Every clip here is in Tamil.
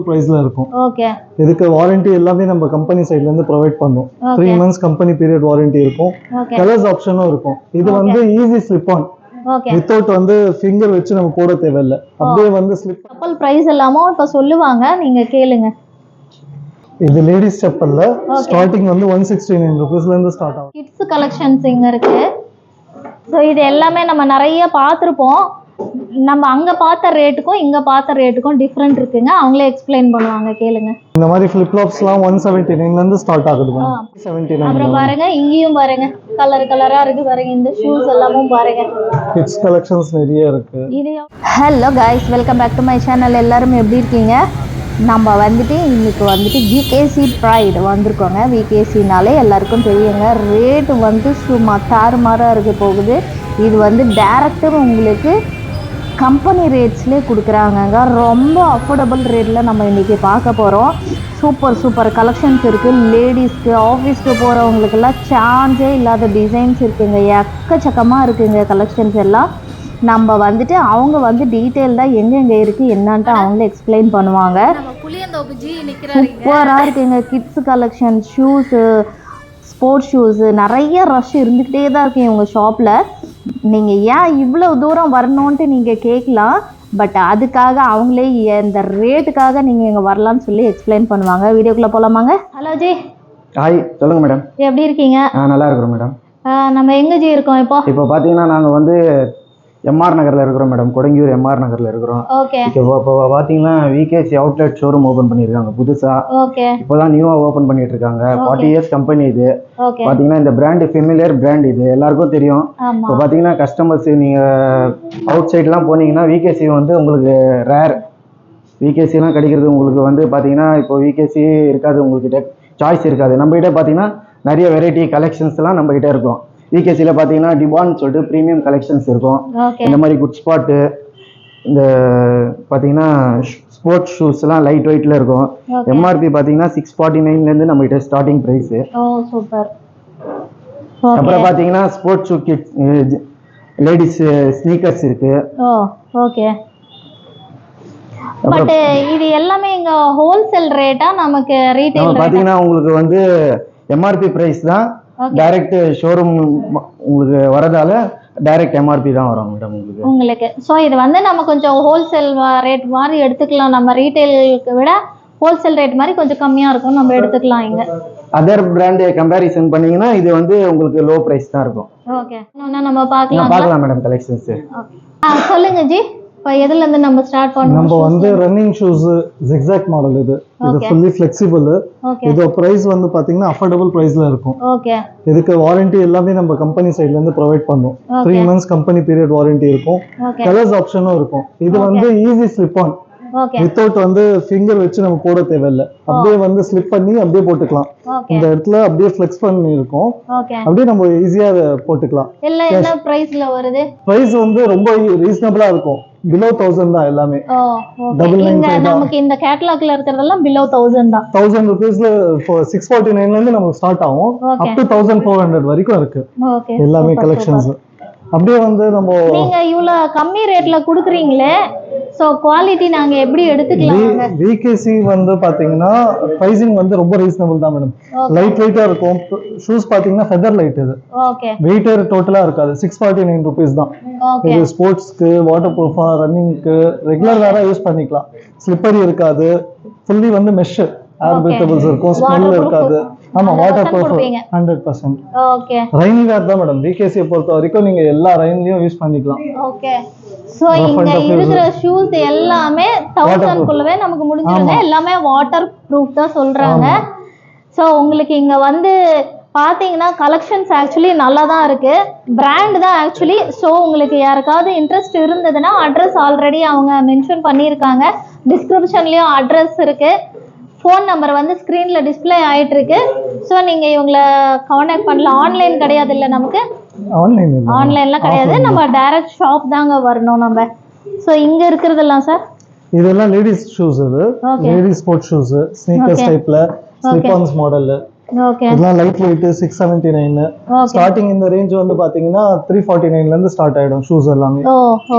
பிரைஸ்ல இருக்கும். ஓகே. இதுக்கு வாரண்டி எல்லாமே நம்ம கம்பெனி சைடுல இருந்து ப்ரொவைட் பண்ணுவோம். 3 months கம்பெனி பீரியட் வாரண்டி இருக்கும். கலர்ஸ் ஆப்ஷனும் இருக்கும். இது வந்து easy slip on. Okay. Without வந்து ஃபிங்கர் வச்சு நம்ம போட தேவையில்லை. அப்படியே வந்து ஸ்லிப். செப்பல் பிரைஸ் எல்லாமே இப்ப சொல்லுவாங்க, நீங்க கேளுங்க. இது லேடிஸ் செப்பல்ல ஸ்டார்டிங் வந்து 169 ரூபீஸ்ல இருந்து ஸ்டார்ட் ஆகும். கிட்ஸ் கலெக்ஷன்ஸ் இங்க இருக்கு. சோ இது எல்லாமே நம்ம நிறைய பார்த்திருப்போம். நம்ம அங்க பார்த்த ரேட்டுக்கும் இங்க பார்த்த ரேட்டுக்கும் டிஃபரெண்ட் இருக்குங்க. அவங்களே எக்ஸ்பிளைன் பண்ணுவாங்க, கேளுங்க. இந்த மாதிரி ஃபிளிப் ஃப்ளாப்ஸ்லாம் 179 ல இருந்து ஸ்டார்ட் ஆகுது. 179. அப்புறம் பாருங்க, இங்கேயும் பாருங்க கலர் கலரா இருக்கு பாருங்க. இந்த ஷூஸ் எல்லாமும் பாருங்க. கிட்ஸ் கலெக்ஷன்ஸ் நிறைய இருக்கு. Hello guys, welcome back to my channel. எல்லாரும் எப்படி இருக்கீங்க? நம்ம வந்துட்டு இன்னைக்கு வந்துட்டு விகேசி ப்ரைட் வந்திருக்கோங்க. விகேசினாலே எல்லாருக்கும் தெரியுங்க, ரேட் வந்து சும்மா தாறுமாறாக இருக்க போகுது. இது வந்து டேரக்டாக உங்களுக்கு கம்பெனி ரேட்ஸ்லேயே கொடுக்குறாங்கங்க. ரொம்ப அஃபோர்டபுள் ரேட்டில் நம்ம இன்றைக்கி பார்க்க போகிறோம். சூப்பர் கலெக்ஷன்ஸ் இருக்குது. லேடிஸ்க்கு, ஆஃபீஸ்க்கு போகிறவங்களுக்கெல்லாம் சான்ஸே இல்லாத டிசைன்ஸ் இருக்குங்க. எக்கச்சக்கமாக இருக்குங்க கலெக்ஷன்ஸ் எல்லாம். நம்ம வந்துட்டு அவங்க வந்து டீட்டெயில்டாக எங்கெங்கே இருக்குது என்னன்ட்டு அவங்களே எக்ஸ்பிளைன் பண்ணுவாங்க. சூப்பராக இருக்குங்க. Kids collection, shoes, sports shoes, நிறைய ரஷ் இருந்துக்கிட்டே தான் இருக்கு இவங்க ஷாப்பில். நீங்கள் ஏன் இவ்வளோ தூரம் வரணுன்ட்டு நீங்கள் கேட்கலாம். பட் அதுக்காக அவங்களே இந்த ரேட்டுக்காக நீங்கள் இங்கே வரலான்னு சொல்லி எக்ஸ்பிளைன் பண்ணுவாங்க. வீடியோக்குள்ளே போகலாமாங்க? ஹலோ ஜி. ஹாய், சொல்லுங்க மேடம். எப்படி இருக்கீங்க? நல்லா இருக்கிறோம் மேடம். நம்ம எங்கே ஜி இருக்கோம் இப்போ பார்த்தீங்கன்னா நாங்கள் வந்து எம்ஆர் நகரில் இருக்கிறோம் மேடம். கொடங்கியூர் எம்ஆர் நகரில் இருக்கிறோம். ஓகே. இப்போ பார்த்தீங்கன்னா விகேசி அவுட்லெட் ஷோரூம் ஓப்பன் பண்ணியிருக்காங்க புதுசாக. ஓகே. இப்போ தான் நியூவாக ஓப்பன் பண்ணிட்டு இருக்காங்க. 40 years கம்பெனி இது. பார்த்தீங்கன்னா இந்த பிராண்டு ஃபெமிலியர் பிராண்ட், இது எல்லாருக்கும் தெரியும். இப்போ பார்த்தீங்கன்னா கஸ்டமர்ஸ் நீங்கள் அவுட் சைட்லாம் போனீங்கன்னா விகேசி வந்து உங்களுக்கு ரேர். விகேசிலாம் கிடைக்கிறது உங்களுக்கு வந்து பார்த்தீங்கன்னா இப்போ விகேசி இருக்காது, உங்கள்கிட்ட சாய்ஸ் இருக்காது. நம்மகிட்ட பார்த்தீங்கன்னா நிறைய வெரைட்டி கலெக்ஷன்ஸ்லாம் நம்மகிட்ட இருக்கும். விகேசியில் பார்த்தீங்கன்னா டிபான்னு சொல்லிட்டு ப்ரீமியம் கலெக்ஷன்ஸ் இருக்கும். இந்த மாதிரி குட் ஸ்பாட்டு, இந்த பார்த்தீங்கன்னா ஸ்போர்ட்ஸ் ஷூஸ்லாம் லைட் வெயிட்டில் இருக்கும். எம்ஆர்பி பார்த்தீங்கன்னா 649லேருந்து நம்மகிட்ட ஸ்டார்டிங் ப்ரைஸு. சூப்பர். அப்புறம் பார்த்தீங்கன்னா sports shoe, kids, ladies sneakers இருக்கு. ஓகே. பட் இது எல்லாமே இங்க ஹோல்சேல் ரேட்டா நமக்கு ரீட்டைல் பார்த்தீங்கன்னா உங்களுக்கு வந்து எம்ஆர்பி பிரைஸ் தான். டைரக்ட் ஷோரூம் உங்களுக்கு வரதால டைரக்ட் எம்ஆர்பி தான் வரும் மேடம் உங்களுக்கு. ஸோ இது வந்து நம்ம கொஞ்சம் ஹோல்சேல் ரேட் மாதிரி எடுத்துக்கலாம். நம்ம ரீட்டைலுக்கு விட ஹோல்சேல் ரேட் மாதிரி கொஞ்சம் கம்மியாக இருக்கும், நம்ம எடுத்துக்கலாம். இங்கே அதர் பிராண்ட் கம்பேரிசன் பண்ணீங்கன்னா இது வந்து உங்களுக்கு லோ பிரைஸ் தான் இருக்கும். ஓகே. நம்ம பார்க்கலாம் மேடம் கலெக்ஷன்ஸ். சொல்லுங்க ஜி. இப்போ எதுலேருந்து நம்ம ஸ்டார்ட் பண்ணுவோம்? நம்ம வந்து ரன்னிங் ஷூஸ் ஜிக்ஸாக் மாடல். இது ஃபுல்லி ஃப்ளெக்சிபிள். இதோட பிரைஸ் வந்து பாத்தீங்கன்னா அஃபோர்டபுள் பிரைஸ்ல இருக்கும். ஓகே. இதுக்கு வாரண்டி எல்லாமே நம்ம கம்பெனி சைடுல இருந்து ப்ரொவைட் பண்ணுவோம். 3 months கம்பெனி பீரியட் வாரண்டி இருக்கும். கலர்ஸ் ஆப்ஷனும் இருக்கும். இது வந்து ஈஸி ஸ்லிப் ஆன். வித்அவுட் வந்து ஃபிங்கர் வச்சு நம்ம போட தேவையில்லை. அப்படியே வந்து ஸ்லிப் பண்ணி அப்படியே போட்டுக்கலாம். இந்த இடத்துல அப்படியே ஃப்ளெக்ஸ் பண்ணி இருக்கும். அப்படியே நம்ம ஈஸியா போட்டுக்கலாம். என்ன பிரைஸ்ல வருது? பிரைஸ் வந்து ரொம்ப ரீசனபிளா இருக்கும். below 1000 தான் எல்லாமே. நமக்கு இந்த கேட்டலாக்ல இருக்குறதெல்லாம் below 1000 தான். 1000 ரூபீஸ்ல 649 ல இருந்து நமக்கு ஸ்டார்ட் ஆகும். up to 1400 வரைக்கும் இருக்கு எல்லாமே கலெக்ஷன்ஸ். அப்படியே வந்து நம்ம நீங்க இவ்வளவு கம்மி ரேட்ல குடுக்குறீங்களே, சோ குவாலிட்டி நாங்க எப்படி எடுத்துக்கலாம்? விகேசி வந்து பாத்தீங்கன்னா பிரைசிங் வந்து ரொம்ப ரீசனபிள் தான் மேடம். லைட் வெயிட்டா இருக்கும். ஷூஸ் பாத்தீங்கன்னா ஃபெதர் லைட். இது வெயிட் டோட்டலா இருக்காது. 649 ரூபீஸ் தான். இது ஸ்போர்ட்ஸ்க்கு, வாட்டர் ப்ரூஃபா, ரன்னிங்க்கு, ரெகுலர் வேற யூஸ் பண்ணிக்கலாம். ஸ்லிப்பரி இருக்காது. ஃபுல்லி வந்து மெஷ் ஏர் பிரீத்தபிள்ஸ் இருக்கும். ஸ்மெல் இருக்காது. ஆமா, வாட்டர் ப்ரூஃப் 100%. ஓகே. ரெயின் வேர் தான் மேடம். விகேசியை பொறுத்த வரைக்கும் நீங்க எல்லா ரெயின்லயும் யூஸ் பண்ணிக்கலாம். ஓகே. சோ இங்க இருக்கிற ஷூஸ் எல்லாமே 1000 குள்ளவே நமக்கு முடிஞ்சிருங்க. எல்லாமே வாட்டர் ப்ரூஃப் தான் சொல்றாங்க. சோ உங்களுக்கு இங்க வந்து பாத்தீங்கன்னா கலெக்ஷன்ஸ் ஆக்சுவலி நல்லா தான் இருக்கு. பிராண்ட் தான் ஆக்சுவலி. ஸோ உங்களுக்கு யாருக்காவது இன்ட்ரெஸ்ட் இருந்ததுன்னா அட்ரஸ் ஆல்ரெடி அவங்க மென்ஷன் பண்ணியிருக்காங்க. டிஸ்கிரிப்ஷன்லயும் அட்ரஸ் இருக்கு. ஃபோன் நம்பர் வந்து ஸ்க்ரீன்ல டிஸ்பிளே ஆயிட்டு இருக்கு. ஸோ நீங்க இவங்களை கான்டாக்ட் பண்ணலாம். ஆன்லைன் கிடையாது இல்லை நமக்கு? ஆன்லைன்லாம் கிடையாது. நம்ம டைரக்ட் ஷாப் தாங்க வரணும் நம்ம. ஸோ இங்க இருக்கிறதெல்லாம் சார் இதெல்லாம் லேடிஸ் ஷூஸ். இது லேடிஸ் ஸ்போர்ட்ஸ் ஷூஸ், ஸ்னீக்கர்ஸ் டைப்ல, ஸ்லிப் ஆன்ஸ் மாடல். ஓகே இதெல்லாம் லைட் வெயிட் 679. ஸ்டார்டிங் இந்த ரேஞ்ச் வந்து பாத்தீங்கன்னா 349 ல இருந்து ஸ்டார்ட் ஆயிடும் ஷூஸ் எல்லாமே.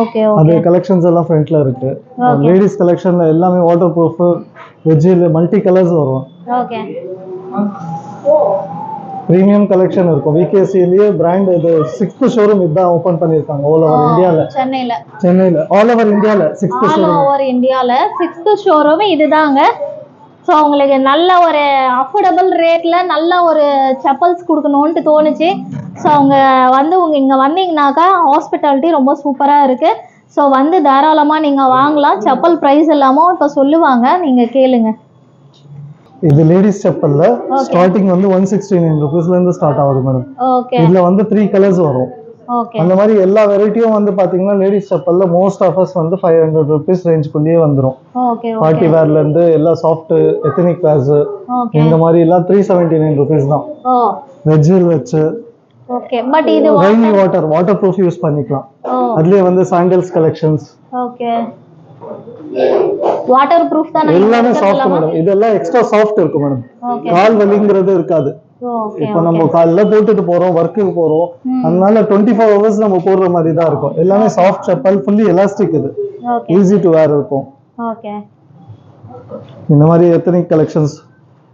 ஓகே அது கலெக்ஷன்ஸ் எல்லாம் ஃப்ரண்ட்ல இருக்கு. லேடிஸ் கலெக்ஷன்ல எல்லாமே வாட்டர் ப்ரூஃப், வெஜ்ஜில் மல்டி கலர்ஸ் வரும். ஓகே பிரீமியம் கலெக்ஷன் இருக்கும். விகேசிலேயே பிராண்ட் இது 6th ஷோரூம் இதான் ஓபன் பண்ணிருக்காங்க ஆல் ஓவர் இந்தியால. சென்னையில ஆல் ஓவர் இந்தியால 6th ஷோரூம். ஆல் ஓவர் இந்தியால 6th ஷோரூம் இதுதாங்க. ஸோ உங்களுக்கு நல்ல ஒரு அஃபோர்டபுள் ரேட்ல நல்ல ஒரு செப்பல்ஸ் கொடுக்கணும்னு தோணுச்சு. ஸோ அவங்க வந்து இங்கே வந்தீங்கன்னாக்கா ஹாஸ்பிட்டாலிட்டி ரொம்ப சூப்பராக இருக்கு. ஸோ வந்து தாராளமாக நீங்கள் வாங்கலாம். செப்பல் ப்ரைஸ் எல்லாமும் இப்போ சொல்லுவாங்க, நீங்கள் கேளுங்க. இது லேடிஸ் செப்பல்ல ஸ்டார்டிங் வந்து 169 rupeesல இருந்து ஸ்டார்ட் ஆகுது மேடம். ஓகே இதுல வந்து 3 கலர்ஸ் வரும். ஓகே அந்த மாதிரி எல்லா வெரைட்டியும் வந்து பாத்தீங்கன்னா லேடிஸ் செப்பல்ல மோஸ்ட் ஆஃபர்ஸ் வந்து 500 rupees ரேஞ்சுக்குள்ளேயே வந்துரும். ஓகே பார்ட்டி வேர்ல இருந்து எல்லா சாஃப்ட் எத்னிக் வேர்ஸ் இந்த மாதிரி எல்லாம் 379 rupees தான். வெஜ்ஜில் வச்சு ஓகே. பட் இது ரெய்னி வாட்டர் ப்ரூஃப் யூஸ் பண்ணிக்கலாம். அதுலயே வந்து sandals collections. Okay water proof தான் எல்லாமே சாஃப்ட் மேடம். இதெல்லாம் எக்ஸ்ட்ரா சாஃப்ட் இருக்கும் மேடம். கால் வலிங்கிறது இருக்காது. இப்போ நம்ம காலைல போட்டுட்டு போறோம், ஒர்க்குக்கு போறோம், அதனால 24 hours நம்ம போடுற மாதிரி தான் இருக்கும். எல்லாமே சாஃப்ட் செப்பல், ஃபுல்லி எலாஸ்டிக். இது ஈஸி டு வேர் இருக்கும். ஓகே இந்த மாதிரி எத்தனிக் கலெக்ஷன்ஸ்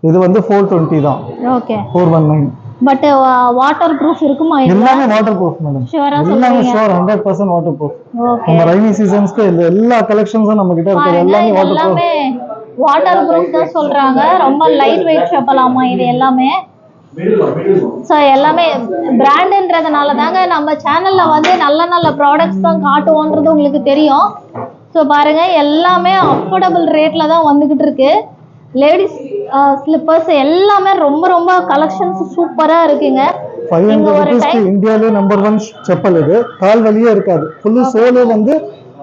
இது வந்து 420 தான். ஓகே 419. பட் வாட்டர் ப்ரூஃப் இருக்குமா? எல்லாமே வாட்டர் ப்ரூஃப் மேடம். எல்லாமே ஷூர் 100% வாட்டர் ப்ரூஃப். நம்ம ரைனி சீசன்ஸ்க்கு எல்லா கலெக்ஷன்ஸும் நம்ம கிட்ட இருக்கு. எல்லாமே வாட்டர் ப்ரூஃப் தான் சொல்றாங்க. ரொம்ப லைட் வெயிட் செப்பலாமா இது எல்லாமே? ஸோ எல்லாமே பிராண்டுன்றதுனால தாங்க நம்ம சேனல்ல வந்து நல்ல நல்ல ப்ராடக்ட்ஸ் தான் காட்டுவோன்றது உங்களுக்கு தெரியும். ஸோ பாருங்க எல்லாமே அஃபோர்டபுள் ரேட்ல தான் வந்துகிட்டு இருக்கு. லேடிஸ் ஸ்லிப்பர்ஸ் எல்லாமே ரொம்ப ரொம்ப கலெக்ஷன்ஸ் சூப்பரா இருக்குங்க. 500 rupees இந்தியாவிலே நம்பர் 1 செப்பல். இது கால் வலியே இருக்காது. ஃபுல்லி சோலே வந்து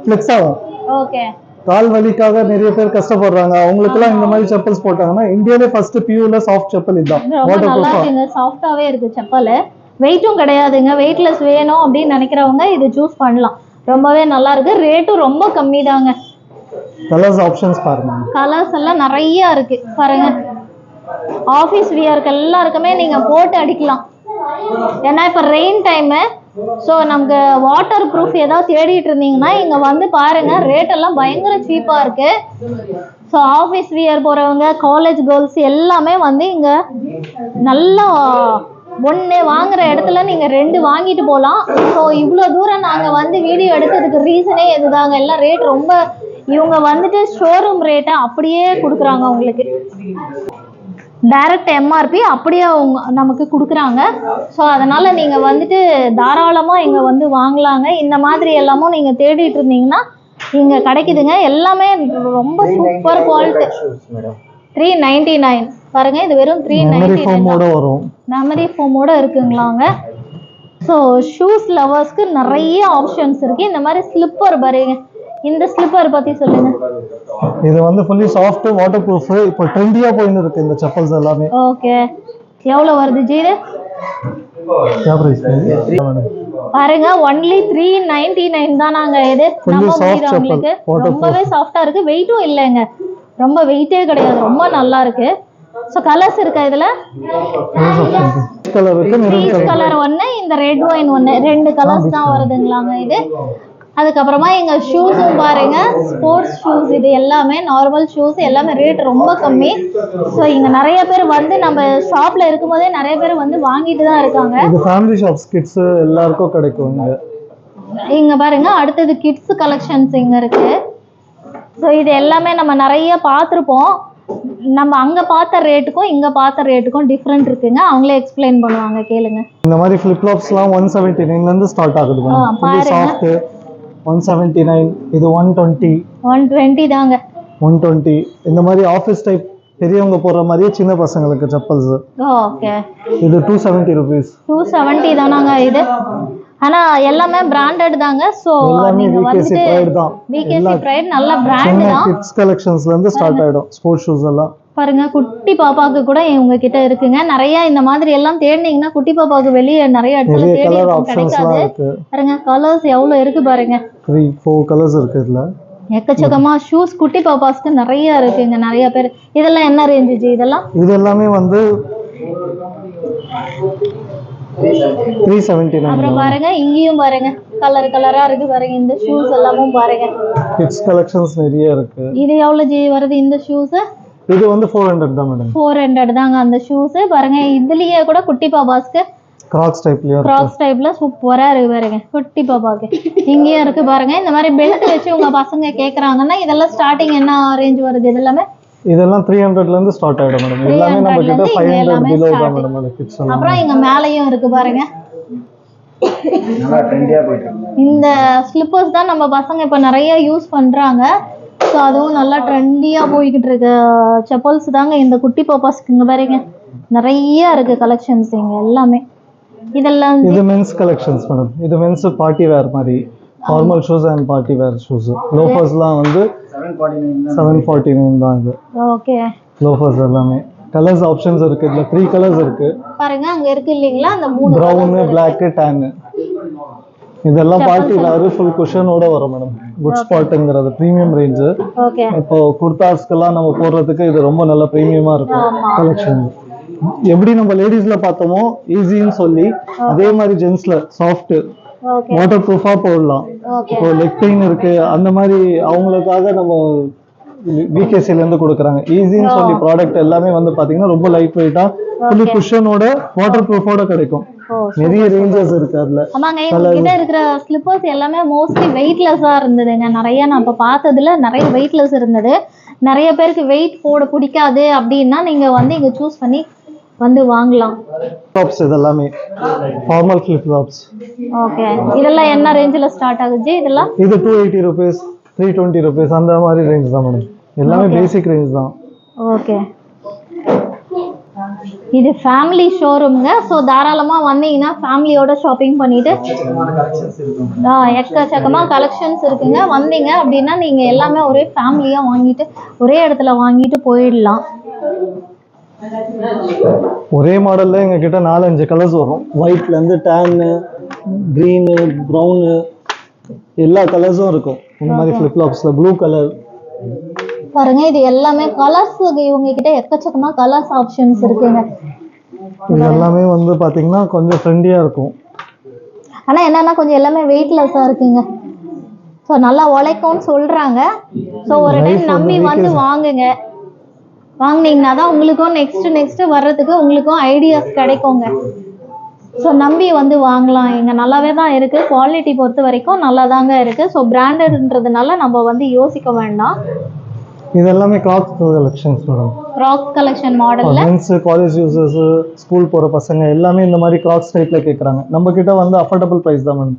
ஃப்ளெக்ஸ் ஆகும். ஓகே கால் வலிக்காக நிறைய பேர் கஷ்டப்படுறாங்க. அவங்களுக்குலாம் இந்த மாதிரி செப்பல்ஸ் போட்டாங்கன்னா இந்தியாவிலே ஃபர்ஸ்ட் பியூர்ல சாஃப்ட் செப்பல் இதுதான். ரொம்ப நல்லா இருக்குங்க. சாஃப்டாவே இருக்கு செப்பல். வெயிட்டும் கிடையாதுங்க. வெயிட்லெஸ் வேணும் அப்படின்னு நினைக்கிறவங்க இது சூஸ் பண்ணலாம். ரொம்பவே நல்லா இருக்கு. ரேட்டும் ரொம்ப கம்மி தாங்க. கலர்ஸ் ஆப்ஷன்ஸ் பாருங்க. கலர்ஸ் எல்லாம் நிறைய இருக்கு பாருங்க. ஆஃபீஸ் வியருக்கு எல்லாருக்குமே நீங்க போட்டு அடிக்கலாம். ஏன்னா இப்போ ரெயின் டைமு. ஸோ நமக்கு வாட்டர் ப்ரூஃப் ஏதாவது தேடிட்டு இருந்தீங்கன்னா இங்க வந்து பாருங்க. ரேட் எல்லாம் பயங்கர சீப்பா இருக்கு. ஸோ ஆஃபீஸ் வியர் போறவங்க, காலேஜ் கேர்ள்ஸ் எல்லாமே வந்து இங்க நல்லா ஒன்று வாங்குற இடத்துல நீங்கள் 2 வாங்கிட்டு போகலாம். ஸோ இவ்வளோ தூரம் நாங்கள் வந்து வீடியோ எடுத்ததுக்கு ரீசனே இதுதாங்க. எல்லாம் ரேட் ரொம்ப இவங்க வந்துட்டு ஷோரூம் ரேட்டை அப்படியே கொடுக்குறாங்க. உங்களுக்கு டைரக்ட் எம்ஆர்பி அப்படியே அவங்க நமக்கு கொடுக்குறாங்க. ஸோ அதனால் நீங்கள் வந்துட்டு தாராளமாக இங்கே வந்து வாங்கலாங்க. இந்த மாதிரி எல்லாமும் நீங்கள் தேடிட்டு இருந்தீங்கன்னா இங்கே கிடைக்குதுங்க. எல்லாமே ரொம்ப சூப்பர் குவாலிட்டி. 399 பாருங்க. இது வெறும் 399 வரும். மெமரி ஃபோமோட இருக்குங்களாங்க. ஸோ ஷூஸ் லவர்ஸ்க்கு நிறைய ஆப்ஷன்ஸ் இருக்கு. இந்த மாதிரி ஸ்லிப்பர் பாருங்க. இந்த ஸ்லிப்பர் பத்தி சொல்லுங்க. இது வந்து ஃபுல்லி சாஃப்ட் வாட்டர் ப்ரூஃப். இப்போ ட்ரெண்டியா போயின்னு இருக்கு இந்த செப்பல்ஸ் எல்லாமே. ஓகே எவ்வளவு வருது ஜீரு? பாருங்க ஒன்லி 399 தானாங்க. இது நம்ம உங்களுக்கு ரொம்பவே சாஃப்டா இருக்கு. வெயிட்டும் இல்லைங்க. ரொம்ப வெயிட்டே கிடையாது. ரொம்ப நல்லா இருக்கு. ஸோ கலர்ஸ் இருக்கா இதுல? கலர் ஒன்று, இந்த ரெட் ஒயின் ஒன்று, 2 கலர்ஸ் தான் வருதுங்களாங்க இது. அதுக்கப்புறமா எங்க ஷூஸும் பாருங்க. ஸ்போர்ட்ஸ் ஷூஸ் இது எல்லாமே நார்மல் ஷூஸ். எல்லாமே ரேட் ரொம்ப கம்மி. ஸோ இங்க நிறைய பேர் வந்து நம்ம ஷாப்ல இருக்கும்போதே நிறைய பேர் வந்து வாங்கிட்டு தான் இருக்காங்க. இது ஃபேமிலி ஷாப்ஸ், கிட்ஸ் எல்லாருக்கும் கிடைக்கும் இங்க. இங்க பாருங்க அடுத்தது கிட்ஸ் கலெக்ஷன்ஸ் இங்க இருக்கு. ஸோ இது எல்லாமே நம்ம நிறைய பார்த்துருப்போம். நம்ம அங்க பார்த்த ரேட்டுக்கும் இங்க பார்த்த ரேட்டுக்கும் டிஃபரெண்ட் இருக்குங்க. அவங்களே எக்ஸ்பிளைன் பண்ணுவாங்க, கேளுங்க. இந்த மாதிரி ஃபிளிப் ஃப்ளாப்ஸ்லாம் 179 ல இருந்து ஸ்டார்ட் ஆகுது. சாஃப்ட் 179. இது 120 தாங்க. 120. இந்த மாதிரி ஆஃபீஸ் டைப் பெரியவங்க போற மாதிரியே சின்ன பசங்களுக்கு செப்பல்ஸ். ஓகே இது 270 rupees. 270 தானாங்க இது. ஆனா எல்லாமே பிராண்டட் தாங்க. சோ நீங்க வந்து விகேசி பிரைட் நல்ல பிராண்ட் தான். கிட்ஸ் கலெக்ஷன்ஸ்ல இருந்து ஸ்டார்ட் ஆயிடும் ஸ்போர்ட்ஸ் ஷூஸ் எல்லாம். பாருங்க குட்டி பாப்பாக்கு கூட உங்க கிட்ட இருக்குங்க. நிறைய இந்த மாதிரி எல்லாம் தேடினீங்கன்னா குட்டி பாப்பாக்கு வெளியே நிறைய இடத்துல கிடைக்காது. பாருங்க கலர்ஸ் எவ்வளவு இருக்கு பாருங்க. 3-4 கலர்ஸ் இருக்கு இதுல. எக்கச்சக்கமா ஷூஸ் குட்டி பாப்பாஸ்க்கு நிறைய இருக்குங்க. நிறைய பேர் இதெல்லாம் என்ன ரேஞ்சுஜி? இதெல்லாம் இது எல்லாமே வந்து 379. அப்புறம் பாருங்க இங்கேயும் பாருங்க கலர் கலரா இருக்கு பாருங்க. இந்த ஷூஸ் எல்லாமும் பாருங்க. கிட்ஸ் கலெக்ஷன்ஸ் நிறைய இருக்கு. இது எவ்வளவு ஜி வருது இந்த ஷூஸ்? இது வந்து 400 தான் மேடம். 400 தாங்க அந்த ஷூஸ். பாருங்க இதுலயே கூட குட்டி பாபாஸ்க்கு கிராக்ஸ் டைப்ல சூப்பரா இருக்கு பாருங்க குட்டி பாபாக்கு. இங்கேயும் இருக்கு பாருங்க. இந்த மாதிரி பெல்ட் வச்சு உங்க பசங்க கேக்குறாங்கன்னா இதெல்லாம் ஸ்டார்டிங் என்ன ரேஞ்ச் வருது? இது எல்லாமே இதெல்லாம் 300ல இருந்து ஸ்டார்ட் ஆயிடும் மேடம். எல்லாமே நம்ம கிட்ட 500 பிலோ தான் மேடம் கிட்ஸ் எல்லாம். அப்புறம் இங்க மேலயும் இருக்கு பாருங்க. நல்லா ட்ரெண்டியா போயிட்டு இருக்கு. இந்த ஸ்லிப்பர்ஸ் தான் நம்ம பசங்க இப்ப நிறைய யூஸ் பண்றாங்க. ஸோ அதுவும் நல்லா ட்ரெண்டியா போய்கிட்டு இருக்கு செப்பல்ஸ் தாங்க இந்த குட்டி பாப்பாஸ்க்கு. இங்க பாருங்க நிறைய இருக்கு கலெக்ஷன்ஸ் இங்க எல்லாமே. இதெல்லாம் இது மென்ஸ் கலெக்ஷன்ஸ் மேடம். இது மென்ஸ் பார்ட்டி வேர் மாதிரி normal shoes and party wear shoes. லோஃபர்ஸ்லாம் வந்து 749 தான் இது. ஓகே லோஃபர்ஸ் எல்லாமே கலர்ஸ் ஆப்ஷன்ஸ் இருக்கு. இதுல 3 கலர்ஸ் இருக்கு பாருங்க. அங்க இருக்கு இல்லீங்களா அந்த 3 பிரவுன், பிளாக், டான். இதெல்லாம் பார்ட்டி வேர் ஃபுல் குஷனோட வரும் மேடம். குட் ஸ்பாட்ங்கிறது பிரீமியம் ரேஞ்ச். ஓகே இப்போ குர்தாஸ்க்கெல்லாம் நம்ம போடுறதுக்கு இது ரொம்ப நல்ல பிரீமியமா இருக்கும் கலெக்ஷன். எப்படி நம்ம லேடிஸ்ல பார்த்தோமோ ஈஸின்னு சொல்லி அதே மாதிரி ஜென்ஸ்ல சாஃப்ட் ஓகே வாட்டர் ப்ரூஃபா போடலாம். இப்போ லெக் பெயின் இருக்கு அந்த மாதிரி அவங்களுக்காக நம்ம விகேசில இருந்து கொடுக்குறாங்க. ஈஸின்னு சொல்லி ப்ராடக்ட் எல்லாமே வந்து பாத்தீங்கன்னா ரொம்ப லைட் வெயிட்டா ஃபுல்லி குஷனோட வாட்டர் ப்ரூஃபோட கிடைக்கும். நிறைய ரேஞ்சஸ் இருக்கு அதுல. ஆமாங்க இவங்க கிட்ட இருக்கிற ஸ்லிப்பர்ஸ் எல்லாமே மோஸ்ட்லி வெயிட்லெஸ்ஸா இருந்ததுங்க. நிறைய நான் இப்ப பார்த்ததுல நிறைய வெயிட்லெஸ் இருந்தது. நிறைய பேருக்கு வெயிட் போட பிடிக்காது அப்படின்னா நீங்க வந்து இங்க சூஸ் பண்ணி வந்து வாங்கலாம். டாப்ஸ் இதெல்லாமே ஃபார்மல் ஃபிளிப் ஃப்ளாப்ஸ். ஓகே இதெல்லாம் என்ன ரேஞ்சில ஸ்டார்ட் ஆகுது? இதெல்லாம் இது 280 ரூபீஸ் 320 ரூபீஸ் அந்த மாதிரி ரேஞ்ச் தான் மேடம். எல்லாமே பேசிக் ரேஞ்ச் தான். ஓகே இது ஃபேமிலி ஷோரூம்ங்க. ஸோ தாராளமா வந்தீங்கன்னா ஃபேமிலியோட ஷாப்பிங் பண்ணிட்டு எக்கச்சக்கமா கலெக்ஷன்ஸ் இருக்குங்க. வந்தீங்க அப்படின்னா நீங்க எல்லாமே ஒரே ஃபேமிலியா வாங்கிட்டு ஒரே இடத்துல வாங்கிட்டு போயிடலாம். ஒரே மாடல்ல எங்க கிட்ட 4-5 கலர்ஸ் வரும். ஒயிட்ல இருந்து டேன், கிரீனு, ப்ரௌனு எல்லா கலர்ஸும் இருக்கும். இந்த மாதிரி ஃபிளிப் ஃப்ளாப்ஸ்ல ப்ளூ கலர் பாருங்க. இது எல்லாமே கலர்ஸ் இவங்க கிட்ட எக்கச்சக்கமா கலர்ஸ் ஆப்ஷன்ஸ் இருக்குங்க. இது எல்லாமே வந்து பாத்தீங்கன்னா கொஞ்சம் ட்ரெண்டியா இருக்கும். ஆனா என்னன்னா கொஞ்சம் எல்லாமே வெயிட்லெஸ்ஸா இருக்குங்க. ஸோ நல்லா உழைக்கும்னு சொல்றாங்க. ஸோ ஒரு டைம் நம்பி வந்து வாங்குங்க. வாங்கினீங்கன்னா தான் உங்களுக்கும் நெக்ஸ்ட் வர்றதுக்கு உங்களுக்கும் ஐடியாஸ் கிடைக்குங்க. ஸோ நம்பி வந்து வாங்கலாம். இங்கே நல்லாவே தான் இருக்குது. குவாலிட்டி பொறுத்த வரைக்கும் நல்லா தாங்க இருக்குது. ஸோ பிராண்டட்ன்றதுனால நம்ம வந்து யோசிக்க வேண்டாம். இது எல்லாமே cloth collections madam. Crocs collection மாடல்ல மென்ஸ், காலேஜ் யூசர்ஸ், ஸ்கூல் போற பசங்க எல்லாமே இந்த மாதிரி கிராக்ஸ் டைப்ல கேக்குறாங்க. நம்ம கிட்ட வந்து அஃபோர்டபுள் பிரைஸ் தான் மேடம்.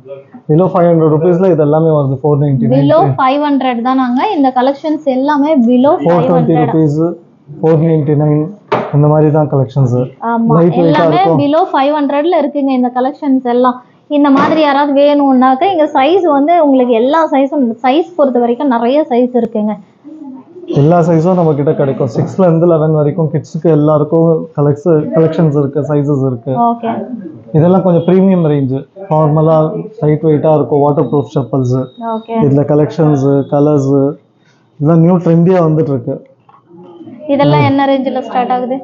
பிலோ 500 ரூபீஸ்ல இது எல்லாமே வருது. 499 பிலோ 500 தான். நாங்க இந்த கலெக்ஷன்ஸ் எல்லாமே பிலோ 420 ரூபீஸ் 499 இந்த மாதிரி தான் கலெக்ஷன்ஸ். ஆமா எல்லாமே பிலோ 500ல இருக்குங்க இந்த கலெக்ஷன்ஸ் எல்லாம். இந்த மாதிரி யாராவது வேணும்னாக்க இங்க சைஸ் வந்து உங்களுக்கு எல்லா சைஸும் சைஸ் பொறுத்த வரைக்கும் நிறைய சைஸ் இருக்குங்க. எல்லா சைஸும் நம்ம கிட்ட கிடைக்கும். 6ல இருந்து 11 வரைக்கும் கிட்ஸ்க்கு எல்லாருக்கும் கலெக்ஷன்ஸ் இருக்கு, சைஸஸ் இருக்கு. ஓகே இதெல்லாம் கொஞ்சம் பிரீமியம் ரேஞ்ச். நார்மலா லைட் வெயிட்டா இருக்கும் வாட்டர் ப்ரூஃப் செப்பல்ஸ். ஓகே இதுல கலெக்ஷன்ஸ், கலர்ஸ் இதெல்லாம் நியூ ட்ரெண்டியா வந்துட்டு இருக்கு. இதெல்லாம் என்ன ரேஞ்சில ஸ்டார்ட் ஆகுது?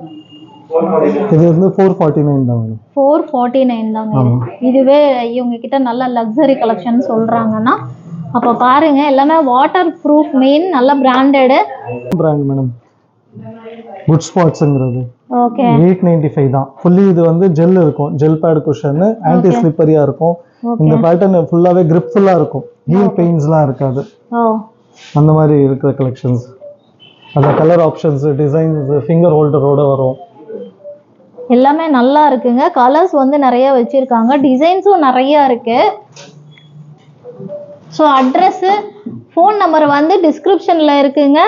இது வந்து 449 தான் மேடம். 449 தாங்க. இதுவே இவங்க கிட்ட நல்ல லக்ஸரி கலெக்ஷன் சொல்றாங்கன்னா அப்ப பாருங்க எல்லாமே வாட்டர் ப்ரூஃப் மெயின் நல்ல பிராண்டட் மேடம். குட் ஸ்பாட்ஸ்ங்கிறது ஓகே 895 தான். ஃபுல்லி இது வந்து ஜெல் இருக்கும். ஜெல் பேட் குஷன் ஆன்டி ஸ்லிப்பரியா இருக்கும். இந்த பேட்டர்ன் ஃபுல்லாவே கிரிப் ஃபுல்லா இருக்கும். ஹீல் பெயின்ஸ்லாம் இருக்காது. அந்த மாதிரி இருக்கிற கலெக்ஷன்ஸ். அந்த கலர் ஆப்ஷன்ஸ், டிசைன்ஸ், ஃபிங்கர் ஹோல்டரோட வரும். எல்லாமே நல்லா இருக்குங்க. கலர்ஸ் வந்து நிறைய வச்சிருக்காங்க. டிசைன்ஸும் நிறைய இருக்கு. ஸோ அட்ரஸ், ஃபோன் நம்பர் வந்து டிஸ்கிரிப்ஷன்ல இருக்குங்க.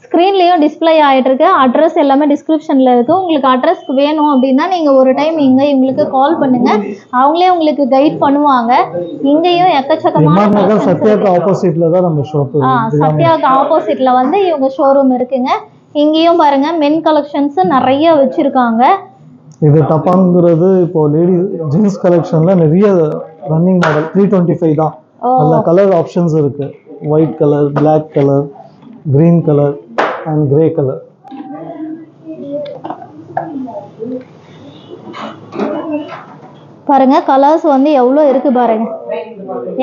ஸ்க்ரீன்லேயும் டிஸ்பிளே ஆகிட்டு இருக்கு. அட்ரஸ் எல்லாமே டிஸ்கிரிப்ஷனில் இருக்குது. உங்களுக்கு அட்ரஸ்க்கு வேணும் அப்படின்னா நீங்கள் ஒரு டைம் இங்கே இவங்களுக்கு கால் பண்ணுங்கள். அவங்களே உங்களுக்கு கைட் பண்ணுவாங்க. இங்கேயும் எக்கச்சக்கமான சத்யாக்கு ஆப்போசிட்ல தான் நம்ம ஷாப். சத்யாக்கு ஆப்போசிட்ல வந்து இவங்க ஷோரூம் இருக்குங்க. இங்கேயும் பாருங்க மென் கலெக்ஷன்ஸ் நிறைய வச்சிருக்காங்க. இது டப்பாங்கிறது இப்போ லேடி ஜீன்ஸ் கலெக்ஷன்ல நிறைய ரன்னிங் மாடல் 325 தான். அதுல கலர் ஆப்ஷன்ஸ் இருக்கு. White colour, black colour, green colour and grey colour. பாருங்க கலர்ஸ் வந்து எவ்வளோ இருக்கு பாருங்க,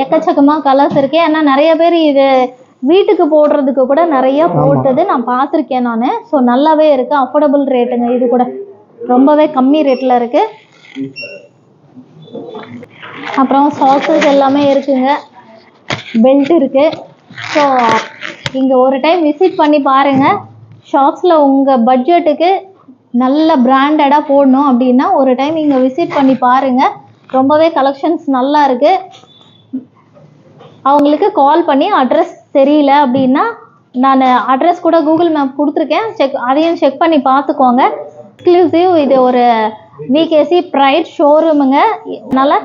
எக்கச்சக்கமா கலர்ஸ் இருக்கு. ஏன்னா நிறைய பேர் இது வீட்டுக்கு போடுறதுக்கு கூட நிறைய போட்டது நான் பார்த்துருக்கேன் நான். ஸோ நல்லாவே இருக்கு, அஃபோர்டபுள் ரேட்டுங்க. இது கூட ரொம்பவே கம்மி ரேட்ல இருக்கு. அப்புறம் சாக்ஸஸ் எல்லாமே இருக்குங்க, பெல்ட் இருக்கு. ஸோ இங்கே ஒரு டைம் விசிட் பண்ணி பாருங்க. ஷாப்ஸில் உங்கள் பட்ஜெட்டுக்கு நல்ல பிராண்டடாக போடணும் அப்படின்னா ஒரு டைம் இங்கே விசிட் பண்ணி பாருங்க. ரொம்பவே கலெக்ஷன்ஸ் நல்லா இருக்கு. அவங்களுக்கு கால் பண்ணி அட்ரஸ் தெரியல அப்படின்னா நான் அட்ரஸ் கூட கூகுள் மேப் கொடுத்துருக்கேன், அதையும் செக் பண்ணி பார்த்துக்கோங்க. எக்ஸ்க்ளூசிவ், இது ஒரு விகேசி ப்ரைட் ஷோரூமுங்க. அதனால்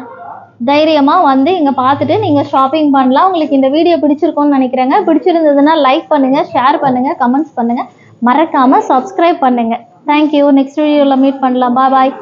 தைரியமாக வந்து இங்கே பார்த்துட்டு நீங்கள் ஷாப்பிங் பண்ணலாம். உங்களுக்கு இந்த வீடியோ பிடிச்சிருக்கோன்னு நினைக்கிறேங்க. பிடிச்சிருந்ததுன்னா லைக் பண்ணுங்கள், ஷேர் பண்ணுங்கள், கமெண்ட்ஸ் பண்ணுங்கள், மறக்காமல் சப்ஸ்கிரைப் பண்ணுங்கள். தேங்க்யூ. நெக்ஸ்ட் வீடியோவில் மீட் பண்ணலாம். பாய்.